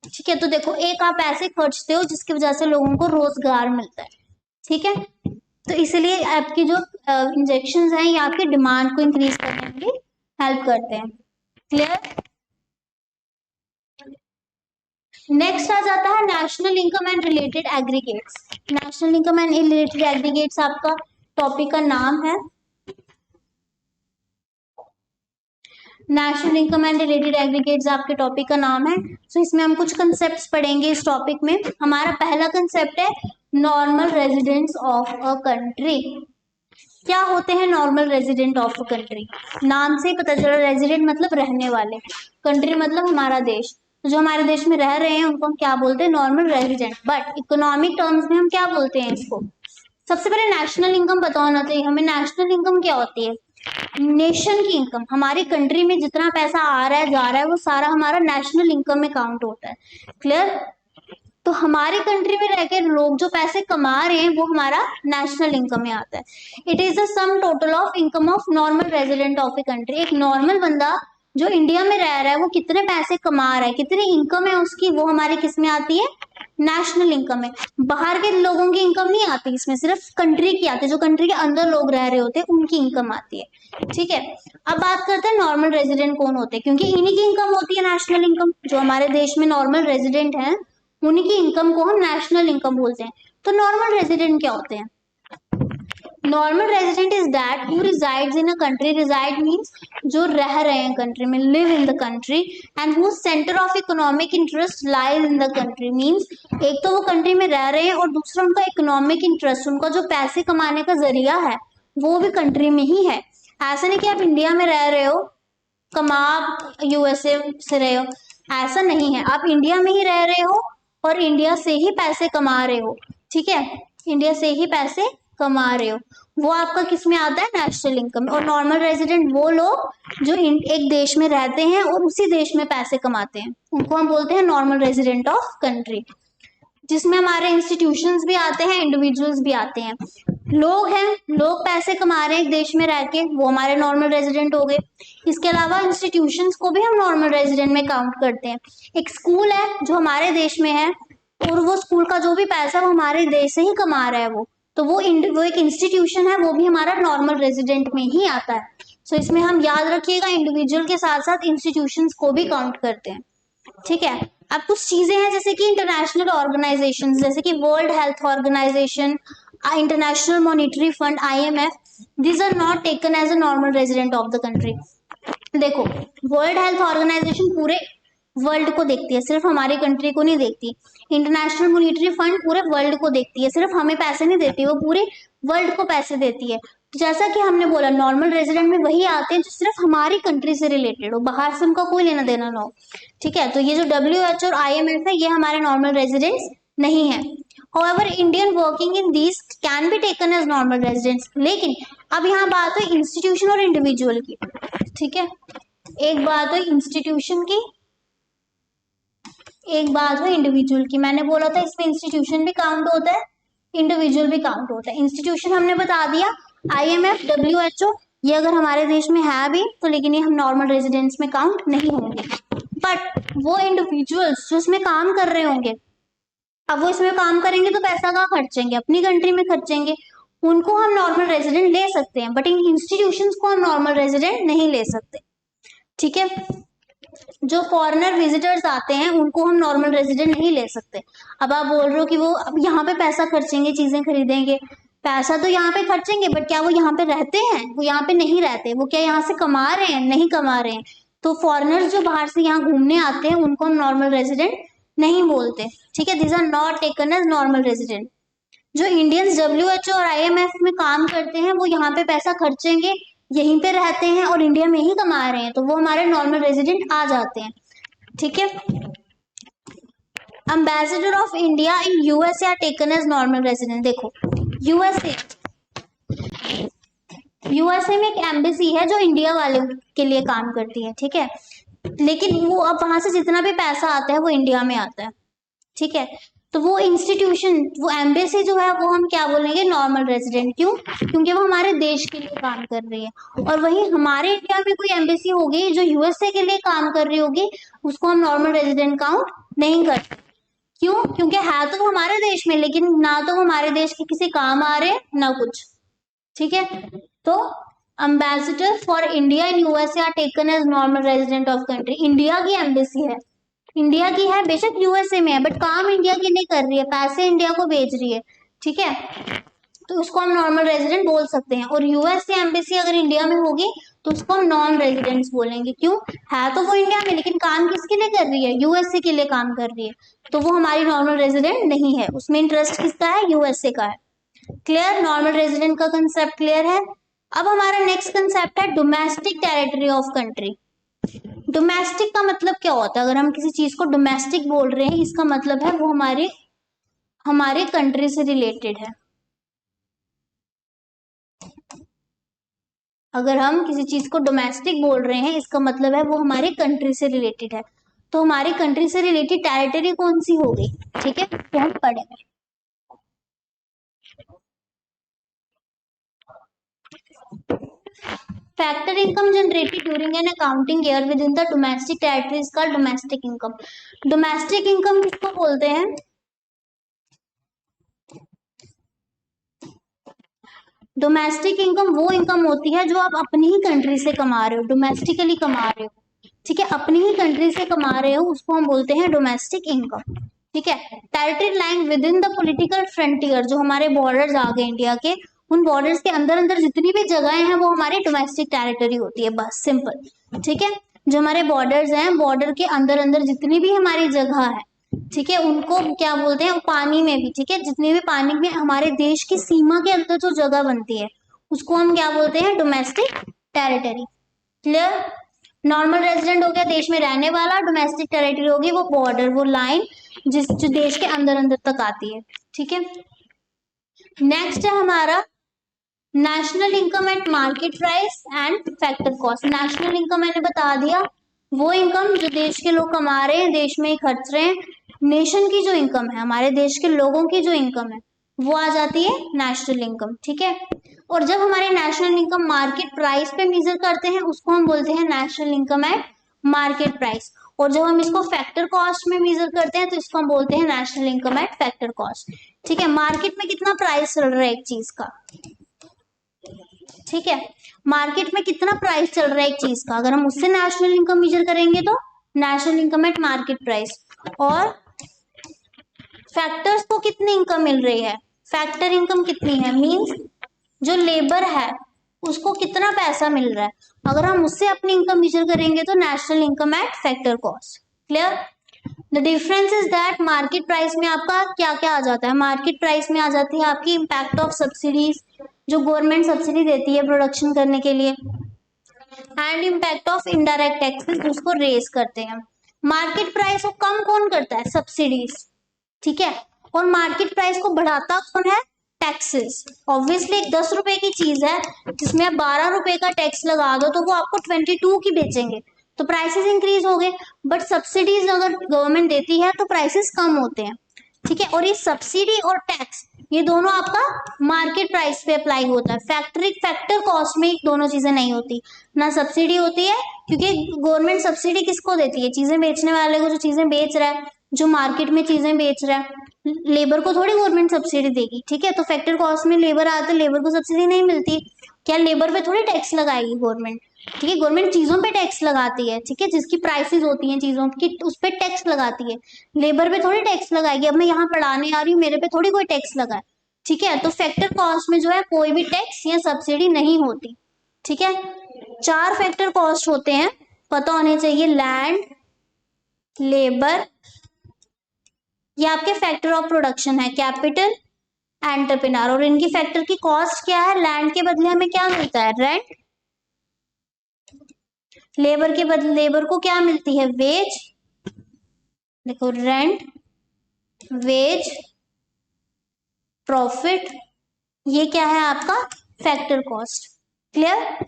[SPEAKER 1] ठीक है। तो देखो एक आप ऐसे खर्चते हो जिसकी वजह से लोगों को रोजगार मिलता है, ठीक है। तो इसलिए आपकी जो इंजेक्शंस हैं ये आपकी डिमांड को इंक्रीज करने में हेल्प करते हैं। क्लियर। नेक्स्ट आ जाता है national income and related aggregates. National income and related aggregates आपका टॉपिक का नाम है। National income and related aggregates आपके टॉपिक का नाम है। सो इसमें हम कुछ कंसेप्ट्स पढ़ेंगे इस टॉपिक में। हमारा पहला कंसेप्ट है normal residents of a country. क्या होते हैं normal resident of a country, नाम से पता चला, रेजिडेंट मतलब रहने वाले, कंट्री मतलब हमारा देश। तो जो हमारे देश में रह रहे हैं उनको हम क्या बोलते हैं, normal resident. But economic terms में हम क्या बोलते हैं इसको, सबसे पहले नेशनल इनकम पता होना चाहिए हमें। नेशनल इनकम क्या होती है, नेशन की इनकम, हमारी कंट्री में जितना पैसा आ रहा है जा रहा है वो सारा हमारा नेशनल इनकम में काउंट होता है। क्लियर? तो हमारी कंट्री में रहकर लोग जो पैसे कमा रहे हैं वो हमारा नेशनल इनकम में आता है। It is the some total of income of normal resident of a country. एक नॉर्मल बंदा जो इंडिया में रह रहा है वो कितने पैसे कमा रहा है, कितनी इनकम है उसकी, वो हमारी किस में आती है? नेशनल इनकम है। बाहर के लोगों की इनकम नहीं आती इसमें, सिर्फ कंट्री की आती है, जो कंट्री के अंदर लोग रह रहे होते हैं उनकी इनकम आती है। ठीक है, अब बात करते हैं नॉर्मल रेजिडेंट कौन होते हैं, क्योंकि इन्हीं की इनकम होती है नेशनल इनकम। जो हमारे देश में नॉर्मल रेजिडेंट हैं उन्हीं की इनकम को हम नेशनल इनकम बोलते हैं। तो नॉर्मल रेजिडेंट क्या होते हैं? Normal resident is that who resides in a country. Reside means जो रह रहे हैं कंट्री में, live in the country, and who centre of economic interest lies in the country. Means एक तो वो कंट्री में रह रहे हैं और दूसरा उनका इकोनॉमिक इंटरेस्ट, उनका जो पैसे कमाने का जरिया है वो भी कंट्री में ही है। ऐसा नहीं कि आप इंडिया में रह रहे हो कमा यूएसए से रहे हो, ऐसा नहीं है। आप इंडिया में ही रह रहे हो और इंडिया से ही पैसे कमा रहे हो। ठीक है, इंडिया से ही पैसे कमा रहे हो, वो आपका किस में आता है? National income. और नॉर्मल रेजिडेंट वो लोग जो एक देश में रहते हैं और उसी देश में पैसे कमाते हैं, उनको हम बोलते हैं नॉर्मल रेजिडेंट ऑफ कंट्री, जिसमें हमारे इंस्टीट्यूशंस भी आते हैं, इंडिविजुअल्स भी आते हैं। लोग हैं, लोग पैसे कमा रहे हैं एक देश में रह के, वो हमारे नॉर्मल रेजिडेंट हो गए। इसके अलावा इंस्टीट्यूशंस को भी हम नॉर्मल रेजिडेंट में काउंट करते हैं। एक स्कूल है जो हमारे देश में है और वो स्कूल का जो भी पैसा वो हमारे देश से ही कमा रहा है वो, तो वो एक इंस्टीट्यूशन है, वो भी हमारा नॉर्मल रेजिडेंट में ही आता है। सो इसमें हम याद रखिएगा इंडिविजुअल के साथ साथ इंस्टीट्यूशंस को भी काउंट करते हैं। ठीक है, अब कुछ चीजें हैं जैसे कि इंटरनेशनल ऑर्गेनाइजेशन, जैसे कि world health organisation, international monetary fund, IMF, these are not taken as a normal resident of the country. देखो, वर्ल्ड हेल्थ ऑर्गेनाइजेशन पूरे वर्ल्ड को देखती है, सिर्फ हमारी कंट्री को नहीं देखती। इंटरनेशनल मॉनिटरी फंड पूरे वर्ल्ड को देखती है, सिर्फ हमें पैसे नहीं देती, वो पूरे वर्ल्ड को पैसे देती है। तो जैसा कि हमने बोला नॉर्मल रेजिडेंट में वही आते हैं जो सिर्फ हमारी कंट्री से रिलेटेड हो, बाहर से उनका कोई लेना देना ना हो। ठीक है, तो ये जो WHO और IMF है ये हमारे नॉर्मल रेजिडेंट्स नहीं है। However, Indian working in these can be taken as normal residents। लेकिन अब यहाँ बात है इंस्टीट्यूशन और इंडिविजुअल की। ठीक है, एक बात है इंस्टीट्यूशन की, एक बात है इंडिविजुअल की। मैंने बोला था इसमें इंस्टीट्यूशन भी काउंट होता है, इंडिविजुअल भी काउंट होता है। इंस्टीट्यूशन हमने बता दिया IMF, WHO, ये अगर हमारे देश में है भी तो लेकिन ये हम नॉर्मल रेजिडेंट्स में काउंट नहीं होंगे। बट वो इंडिविजुअल्स जो इसमें काम कर रहे होंगे, अब वो इसमें काम करेंगे तो पैसा कहाँ खर्चेंगे? अपनी कंट्री में खर्चेंगे, उनको हम नॉर्मल रेजिडेंट ले सकते हैं, बट इन इंस्टीट्यूशंस को हम नॉर्मल रेजिडेंट नहीं ले सकते। ठीक है, जो फॉरेनर विजिटर्स आते हैं उनको हम नॉर्मल रेजिडेंट नहीं ले सकते। अब आप बोल रहे हो कि वो अब यहाँ पे पैसा खर्चेंगे, चीजें खरीदेंगे, पैसा तो यहाँ पे खर्चेंगे, बट क्या वो यहाँ पे रहते हैं? वो यहाँ पे नहीं रहते। वो क्या यहाँ से कमा रहे हैं? नहीं कमा रहे हैं। तो फॉरेनर्स जो बाहर से यहाँ घूमने आते हैं उनको हम नॉर्मल रेजिडेंट नहीं बोलते। ठीक है, these are not taken as normal resident. जो इंडियंस WHO और IMF में काम करते हैं वो यहाँ पे पैसा खर्चेंगे, यहीं पे रहते हैं और इंडिया में ही कमा रहे हैं, तो वो हमारे नॉर्मल रेजिडेंट आ जाते हैं। ठीक है, ambassador of India in USA are taken as normal resident. देखो यूएसए में एक एम्बेसी है जो इंडिया वालों के लिए काम करती है। ठीक है, लेकिन वो अब वहां से जितना भी पैसा आता है वो इंडिया में आता है। ठीक है, तो वो इंस्टीट्यूशन, वो एम्बेसी जो है वो हम क्या बोलेंगे? Normal resident. क्यों? क्योंकि वो हमारे देश के लिए काम कर रही है। और वहीं हमारे इंडिया में कोई एम्बेसी होगी जो USA के लिए काम कर रही होगी, उसको हम नॉर्मल रेजिडेंट काउंट नहीं करते। क्यों? क्योंकि है तो वो हमारे देश में, लेकिन ना तो हमारे देश के किसी काम आ रहे ना कुछ। ठीक है, तो ambassador for India in USA are taken as normal resident of country. India की एम्बेसी है, इंडिया की है, बेशक USA में है, बट काम इंडिया की नहीं कर रही है, पैसे इंडिया को भेज रही है। ठीक है, तो उसको हम नॉर्मल रेजिडेंट बोल सकते हैं। और USA एम्बेसी अगर इंडिया में होगी तो उसको हम नॉन रेजिडेंट्स बोलेंगे। क्यों? है तो वो इंडिया में, लेकिन काम किसके लिए कर रही है? USA के लिए काम कर रही है, तो वो हमारी नॉर्मल रेजिडेंट नहीं है। उसमें इंटरेस्ट किसका है? USA का है। क्लियर? नॉर्मल रेजिडेंट का कंसेप्ट क्लियर है। अब हमारा नेक्स्ट कंसेप्ट है domestic territory of country. Domestic का मतलब क्या होता है? अगर हम किसी चीज को डोमेस्टिक बोल रहे हैं, इसका मतलब है वो हमारे कंट्री से रिलेटेड है। अगर हम किसी चीज को डोमेस्टिक बोल रहे हैं इसका मतलब है वो हमारे कंट्री से रिलेटेड है। तो हमारी कंट्री से रिलेटेड टेरिटरी कौन सी हो गई, ठीक है, तो हम पढ़ेंगे। Factor income generated during an accounting year with in the domestic territory is called domestic income. Domestic income किसको बोलते हैं? डोमेस्टिक इनकम वो इनकम होती है जो आप अपनी ही कंट्री से कमा रहे हो, डोमेस्टिकली कमा रहे हो, ठीक है, अपनी ही कंट्री से कमा रहे हो, उसको हम बोलते हैं डोमेस्टिक इनकम, ठीक है। Territory line with in the political frontier, जो हमारे बॉर्डर्स आ गए इंडिया के, उन बॉर्डर्स के अंदर अंदर जितनी भी जगहें हैं वो हमारी डोमेस्टिक टेरिटरी होती है, बस सिंपल, ठीक है। जो हमारे बॉर्डर्स हैं, बॉर्डर के अंदर अंदर जितनी भी हमारी जगह है, ठीक है, उनको क्या बोलते हैं, पानी में भी, ठीक है, जितने भी पानी में हमारे देश की सीमा के अंदर जो जगह बनती है उसको हम क्या बोलते हैं, domestic territory. Clear? Normal resident हो गया देश में रहने वाला, डोमेस्टिक टेरिटरी होगी वो बॉर्डर, वो लाइन जो देश के अंदर अंदर तक आती है, ठीक है। नेक्स्ट है हमारा national income eight market price and factor cost. National income मैंने बता दिया, वो इनकम जो देश के लोग कमा रहे हैं, देश में ही खर्च रहे हैं। नेशन की जो इनकम है, हमारे देश के लोगों की जो इनकम है, वो आ जाती है नेशनल इनकम, ठीक है। और जब हमारे नेशनल इनकम मार्केट प्राइस पे मेजर करते हैं उसको हम बोलते हैं national income eight market price. और जब हम इसको फैक्टर कॉस्ट में मेजर करते हैं तो इसको हम बोलते हैं national income eight factor cost, ठीक है। मार्केट में कितना प्राइस चल रहा है एक चीज का, ठीक है, मार्केट में कितना प्राइस चल रहा है एक चीज का, अगर हम उससे नेशनल इनकम मेजर करेंगे तो national income eight market price. और फैक्टर्स को कितनी इनकम मिल रही है, फैक्टर इनकम कितनी है, मींस जो लेबर है उसको कितना पैसा मिल रहा है, अगर हम उससे अपनी इनकम मेजर करेंगे तो national income eight factor cost. Clear? The difference is that market price में आपका क्या क्या आ जाता है, मार्केट प्राइस में आ जाती है आपकी इम्पैक्ट ऑफ सब्सिडीज, जो गवर्नमेंट सब्सिडी देती है प्रोडक्शन करने के लिए, and impact of indirect taxes जिसको रेज करते हैं। मार्केट प्राइस को कम कौन करता है, सब्सिडीज, ठीक है, और मार्केट प्राइस को बढ़ाता कौन है, टैक्सेस। ऑब्वियसली एक 10 रुपए की चीज है जिसमें आप 12 रुपए का टैक्स लगा दो तो वो आपको 22 की बेचेंगे, तो प्राइसेस इंक्रीज हो गए। बट सब्सिडीज अगर गवर्नमेंट देती है तो प्राइसेस कम होते हैं, ठीक है। और ये सब्सिडी और टैक्स ये दोनों आपका मार्केट प्राइस पे अप्लाई होता है, फैक्टर कॉस्ट में दोनों चीजें नहीं होती, ना सब्सिडी होती है, क्योंकि गवर्नमेंट सब्सिडी किसको देती है, चीजें बेचने वाले को, जो चीजें बेच रहा है, जो मार्केट में चीजें बेच रहा है, लेबर को थोड़ी गवर्नमेंट सब्सिडी देगी, ठीक है। तो फैक्टर कॉस्ट में लेबर आता है, लेबर को सब्सिडी नहीं मिलती, क्या लेबर पे थोड़ी टैक्स लगाएगी गवर्नमेंट, ठीक है, गवर्नमेंट चीजों पे टैक्स लगाती है, ठीक है, जिसकी प्राइसेस होती हैं चीजों की उस पे टैक्स लगाती है, लेबर पे थोड़ी टैक्स लगाएगी। अब मैं यहाँ पढ़ाने आ रही हूँ, मेरे पे थोड़ी कोई टैक्स लगा है, ठीक है। तो फैक्टर कॉस्ट में जो है कोई भी टैक्स या सब्सिडी नहीं होती, ठीक है। 4 फैक्टर कॉस्ट होते हैं, पता होने चाहिए, लैंड, लेबर, ये आपके फैक्टर ऑफ प्रोडक्शन है, कैपिटल, एंटरप्रेन्योर। और इनकी फैक्टर की कॉस्ट क्या है, लैंड के बदले हमें क्या मिलता है, रेंट, लेबर के बदले लेबर को क्या मिलती है, वेज, देखो रेंट, वेज, प्रॉफिट, ये क्या है आपका फैक्टर कॉस्ट। क्लियर?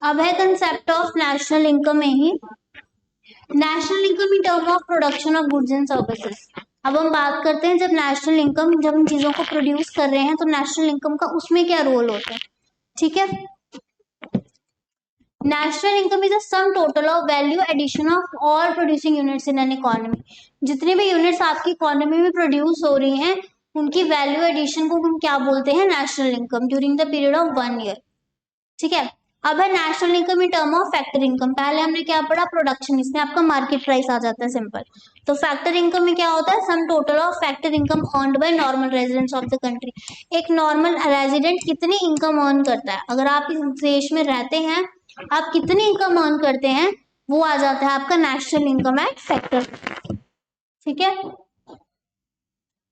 [SPEAKER 1] अब है कंसेप्ट ऑफ नेशनल इनकम में ही, national income in term of production of goods and services. अब हम बात करते हैं जब नेशनल इनकम, जब हम चीजों को प्रोड्यूस कर रहे हैं तो नेशनल इनकम का उसमें क्या रोल होता है, ठीक है। National income is a sum total of value addition of all producing units in an economy. जितने भी यूनिट्स आपकी इकोनॉमी में प्रोड्यूस हो रही हैं उनकी वैल्यू एडिशन को हम क्या बोलते हैं, national income, during the period of 1 year, ठीक है। अब है national income in term of factor income. पहले हमने क्या पढ़ा, प्रोडक्शन, इसमें आपका मार्केट प्राइस आ जाता है, सिंपल। तो फैक्टर इनकम में क्या होता है, सम total of factor income earned by normal residents of the country. एक नॉर्मल रेजिडेंट कितनी इनकम अर्न करता है, अगर आप इस देश में रहते हैं आप कितनी इनकम अर्न करते हैं, वो आ जाता है आपका नेशनल इनकम एट फैक्टर, ठीक है।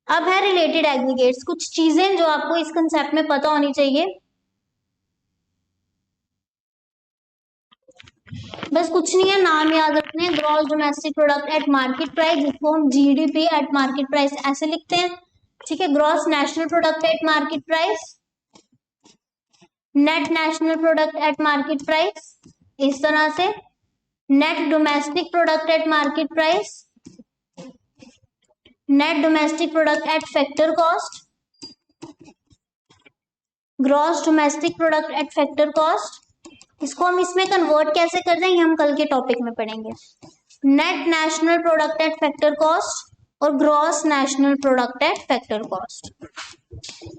[SPEAKER 1] अब है रिलेटेड एग्रीगेट्स, कुछ चीजें जो आपको इस कंसेप्ट में पता होनी चाहिए। बस कुछ नहीं है, नाम याद रखने हैं, gross domestic product at market price, जिसको हम जीडीपी एट मार्केट प्राइस ऐसे लिखते हैं। ठीक है, gross national product eight market price, net national product eight market price, इस तरह से net domestic product at market price, net domestic product at factor cost, gross domestic product at factor cost. इसको हम इसमें कन्वर्ट कैसे कर दें, ये हम कल के टॉपिक में पढ़ेंगे। Net national product at factor cost और gross national product at factor cost,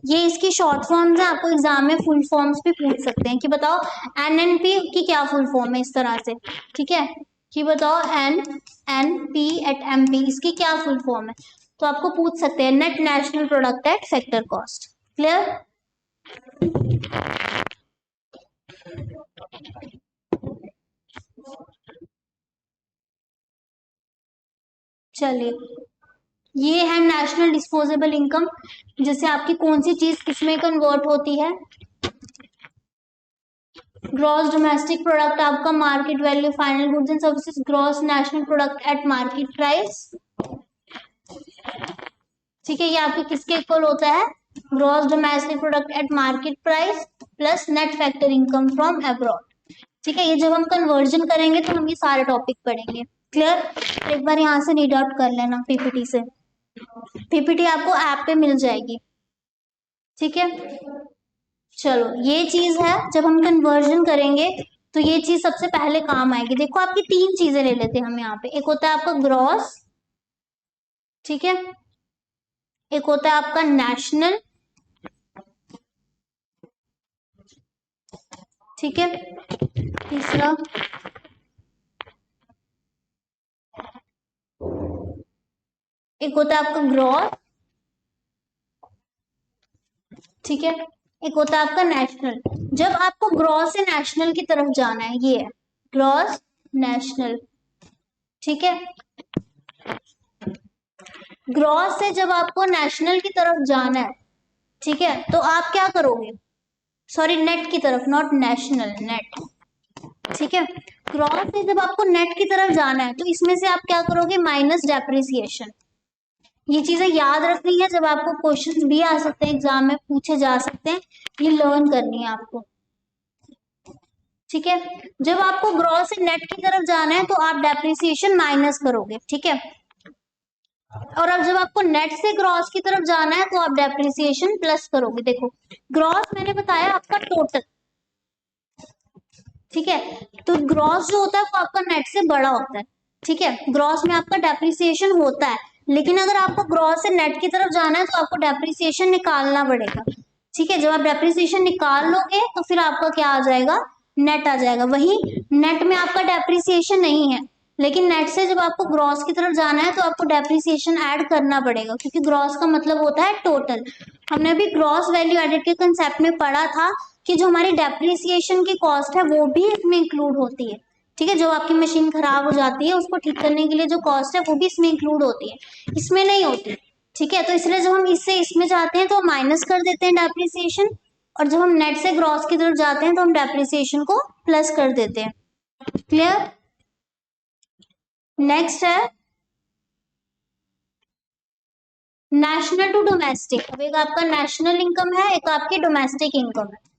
[SPEAKER 1] ये इसकी शॉर्ट फॉर्म्स है। आपको एग्जाम में फुल फॉर्म्स भी पूछ सकते हैं कि बताओ एनएनपी की क्या फुल फॉर्म है, इस तरह से। ठीक है, कि बताओ एनएनपी एट एमपी इसकी क्या फुल फॉर्म है, तो आपको पूछ सकते हैं net national product at factor cost. Clear? चलिए, ये है नेशनल डिस्पोजेबल इनकम, जैसे आपकी कौन सी चीज किसमें कन्वर्ट होती है। ग्रॉस डोमेस्टिक प्रोडक्ट आपका market value final goods and services, gross national product eight market price. ठीक है, ये आपके किसके इक्वल होता है, gross domestic product at market price plus net factor income from abroad. ठीक है, ये जब हम कन्वर्जन करेंगे तो हम ये सारे टॉपिक पढ़ेंगे। क्लियर? एक बार यहाँ से रीड आउट कर लेना पीपीटी से, पीपीटी आपको ऐप पे मिल जाएगी। ठीक है, चलो ये चीज है, जब हम कन्वर्जन करेंगे तो ये चीज सबसे पहले काम आएगी। देखो आपकी तीन चीजें ले लेते हैं हम यहाँ पे, एक होता है आपका ग्रॉस, ठीक है, एक होता है आपका नेशनल, ठीक है, तीसरा एक होता है आपका ग्रॉस, ठीक है, एक होता है आपका नेशनल। जब आपको ग्रॉस से नेशनल की तरफ जाना है, ये है ग्रॉस नेशनल। ठीक है, ग्रॉस से जब आपको नेशनल की तरफ जाना है, ठीक है, तो आप क्या करोगे, सॉरी नेट की तरफ, नॉट नेशनल, नेट। ठीक है, ग्रॉस से जब आपको नेट की तरफ जाना है तो इसमें से आप क्या करोगे, माइनस डेप्रिसिएशन। ये चीजें याद रखनी है, जब आपको क्वेश्चंस भी आ सकते हैं, एग्जाम में पूछे जा सकते हैं, ये लर्न करनी है आपको। ठीक है, जब आपको ग्रॉस से नेट की तरफ जाना है तो आप डेप्रिसिएशन माइनस करोगे। ठीक है, और अब जब आपको नेट से ग्रॉस की तरफ जाना है तो आप डेप्रिसिएशन प्लस करोगे। देखो ग्रॉस मैंने बताया आपका टोटल, ठीक है, तो ग्रॉस जो होता है वो आपका नेट से बड़ा होता है। ठीक है, ग्रॉस में आपका डेप्रिसिएशन होता है, लेकिन अगर आपको ग्रॉस से नेट की तरफ जाना है तो आपको डेप्रिसिएशन निकालना पड़ेगा। ठीक है, जब आप डेप्रिसिएशन निकाल लोगे तो फिर आपका क्या आ जाएगा, नेट आ जाएगा। वही नेट में आपका डेप्रिसिएशन नहीं है, लेकिन नेट से जब आपको ग्रॉस की तरफ जाना है तो आपको डेप्रिसिएशन ऐड करना पड़ेगा, क्योंकि ग्रॉस का मतलब होता है टोटल। हमने अभी ग्रॉस वैल्यू एडेड के कंसेप्ट में पढ़ा था कि जो हमारी डेप्रिसिएशन की कॉस्ट है वो भी इसमें इंक्लूड होती है। ठीक है, जो आपकी मशीन खराब हो जाती है उसको ठीक करने के लिए जो कॉस्ट है वो भी इसमें इंक्लूड होती है, इसमें नहीं होती। ठीक है, तो इसलिए जब हम इससे इसमें जाते हैं तो माइनस कर देते हैं डेप्रिसिएशन, और जब हम नेट से ग्रॉस की तरफ जाते हैं तो हम डेप्रिसिएशन को प्लस कर देते हैं। क्लियर? नेक्स्ट है नेशनल टू डोमेस्टिक। अब एक आपका नेशनल इनकम है, एक आपकी डोमेस्टिक इनकम है।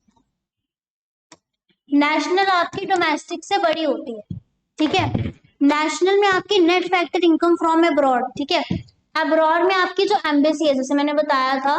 [SPEAKER 1] नेशनल आपकी डोमेस्टिक से बड़ी होती है। ठीक है, नेशनल में आपकी net factor income from abroad. ठीक है, अब्रॉड में आपकी जो एम्बेसी है, जैसे मैंने बताया था